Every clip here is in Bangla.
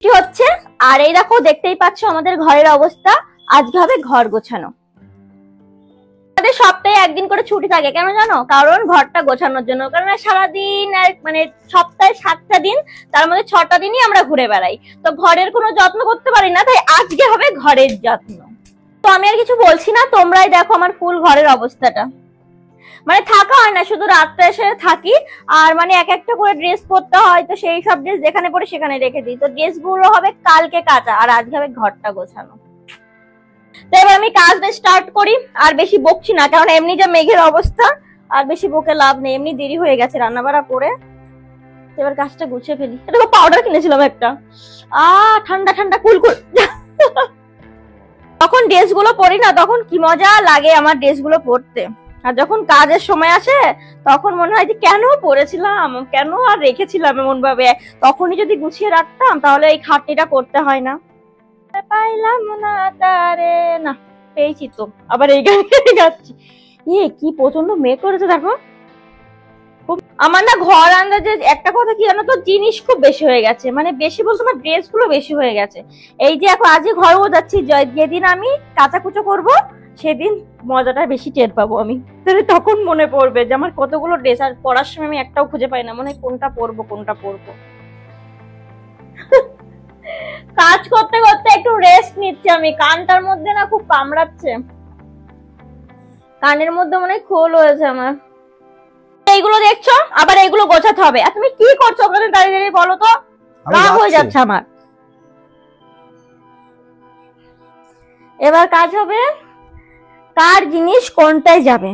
বৃষ্টি হচ্ছে আর এই দেখো দেখতেই পাচ্ছ আমাদের ঘরের অবস্থা। আজকে হবে ঘর গোছানো। আমাদের সপ্তাহে একদিন করে ছুটি থাকে, কেন জানো? কারণ ঘরটা গোছানোর জন্য। কারণ সারাদিন মানে সপ্তাহে 7টা দিন, তার মধ্যে 6টা দিনই আমরা ঘুরে বেড়াই, তো ঘরের কোনো যত্ন করতে পারি না, তাই আজকে হবে ঘরের যত্ন। তো আমি আর কিছু বলছি না, তোমরাই দেখো আমার ফুল ঘরের অবস্থাটা। মানে থাকা হয় না, শুধু রাত্রে এসে থাকি আর মানে এক একটা করে ড্রেস পরতে হয়, তো সেই সব ড্রেস যেখানে পরে সেখানে রেখে দিই। তো ড্রেস গুলো হবে কালকে কাচা আর আজকে হবে ঘরটা গোছানো। তো এবার আমি কাজটা স্টার্ট করি। আর বেশি বকছি না, কারণ এমনি যা মেঘের অবস্থা, আর বেশি বকে লাভ নেই, এমনি দেরি হয়ে গেছে রান্না বাড়া করে। এবার কাজটা গুছিয়ে ফেলি। এটা পাউডার কিনেছিলাম একটা, ঠান্ডা ঠান্ডা কুলকুল। তখন ড্রেস গুলো পরি না, তখন কি মজা লাগে আমার ড্রেস গুলো পরতে। আর যখন কাজের সময় আসে তখন মনে হয় যে কেন পরেছিলাম, কেন আর রেখেছিলাম এমন ভাবে। তখনই যদি গুছিয়ে রাখতাম তাহলে এই খাটনিটা করতে হয় না। পাইলাম না তারে, না পেয়েছি তো, আবার এই গানে গাচ্ছি। কি প্রচন্ড মেঘ করেছে দেখো। আমার না ঘর আন্দাজে একটা কথা কি জানো তো, জিনিস খুব বেশি হয়ে গেছে। মানে বেশি বলতে আমার ড্রেস গুলো বেশি হয়ে গেছে। এই যে এখন আজকে ঘরেও যাচ্ছি, যেদিন আমি কাচাকুচো করব সেদিন মজাটা বেশি টের পাবো আমি। তখন মনে পড়বে যে আমার কতগুলো ড্রেস, আর পরার সময় আমি একটাও খুঁজে পাই না, মনে হয় কোনটা পরবো কোনটা পরবো। কাজ করতে করতে একটু রেস্ট নিচ্ছি আমি। কানটার মধ্যে না খুব কামড়াচ্ছে, কানের মধ্যে মনে হয় খোল হয়েছে আমার। এইগুলো দেখছো, আবার এইগুলো গোছাতে হবে। আর তুমি কি করছো ওখানে দাঁড়িয়ে দাঁড়িয়ে বলো তো? রাগ হয়ে যাচ্ছে আমার। এবার কাজ হবে কার জিনিস কোনটায় যাবে।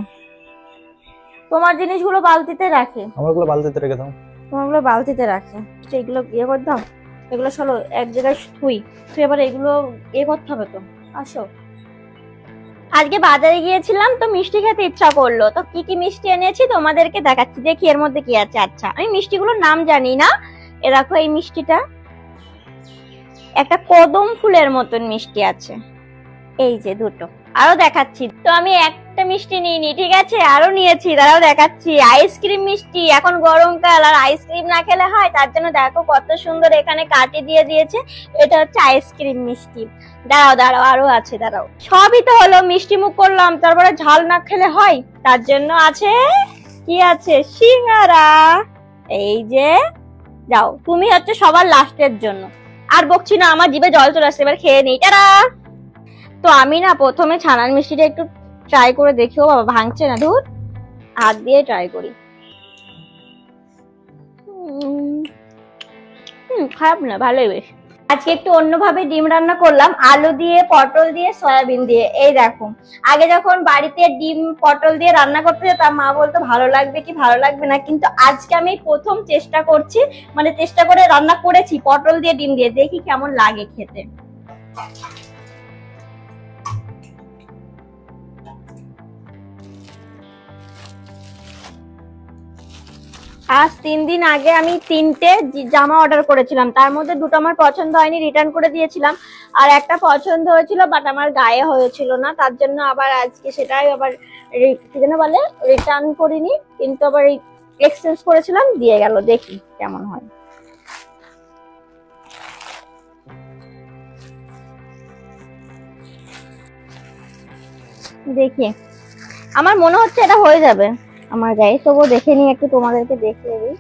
তোমার জিনিসগুলো বালতিতে রাখে, আমারগুলো বালতিতে রেখে দাও। তোমারগুলো বালতিতে রাখে, এইগুলো ইয়ে করে দাও। এগুলো চলো এক জায়গায় তুই এবার এগুলো ইয়ে করতে হবে তো। আসো, আজকে বাজারে গিয়েছিলাম তো মিষ্টি খেতে ইচ্ছা করলো, তো কি কি মিষ্টি এনেছি তোমাদেরকে দেখাচ্ছি, দেখি এর মধ্যে কি আছে। আচ্ছা, আমি মিষ্টিগুলোর নাম জানি না। এ দেখো এই মিষ্টিটা একটা কদম ফুলের মতন মিষ্টি আছে, এই যে দুটো। আরো দেখাচ্ছি, তো আমি একটা মিষ্টি নিইনি, ঠিক আছে, আরো নিয়েছি, তারাও দেখাচ্ছি। আইসক্রিম মিষ্টি, এখন গরমকাল আর আইসক্রিম না খেলে হয়, তার জন্য দেখো কত সুন্দর এখানে কাটি দিয়ে দিয়েছে। এটা হচ্ছে আইসক্রিম মিষ্টি। দাঁড়াও দাঁড়াও, আরো আছে, দাঁড়াও। সবই তো হলো, মিষ্টি মুখ করলাম, তারপরে ঝাল না খেলে হয়, তার জন্য আছে কি আছে, সিঙ্গারা। এই যে, যাও তুমি হচ্ছে সবার লাস্টের জন্য। আর বকছি না, আমার জিভে জল চলে আসছে, এবার খেয়ে নিই। টাটা। তো আমি না প্রথমে ছানার মিষ্টিটা একটু ট্রাই করে দেখিও, বাবা ভাঙছে না, ধুর, হাত দিয়ে ট্রাই করি। খারাপ না, ভালোই বেশ। আজকে একটু অন্যভাবে ডিম রান্না করলাম, আলু দিয়ে, পটল দিয়ে, সয়াবিন দিয়ে। এই দেখো, আগে যখন বাড়িতে ডিম পটল দিয়ে রান্না করতে যেতাম, মা বলতো ভালো লাগবে কি ভালো লাগবে না, কিন্তু আজকে আমি প্রথম চেষ্টা করছি, মানে চেষ্টা করে রান্না করেছি পটল দিয়ে ডিম দিয়ে, দেখি কেমন লাগে খেতে। আজ 3 দিন আগে আমি 3টে জামা অর্ডার করেছিলাম, তার মধ্যে 2টো আমার পছন্দ হয়নি, রিটার্ন করে দিয়েছিলাম। আর একটা পছন্দ হয়েছিল বাট আমার গায়ে হয়েছিল না, তার জন্য আবার আজকে সেটাই আবার কি যেন বলে, রিটার্ন করিনি, কিন্তু আবার এক্সচেঞ্জ করেছিলাম, দিয়ে গেল। দেখি কেমন হয়। দেখি, আমার মনে হচ্ছে এটা হয়ে যাবে আমার গায়ে, তবুও দেখে নিই একটু, তোমাদেরকে দেখিয়ে দিই।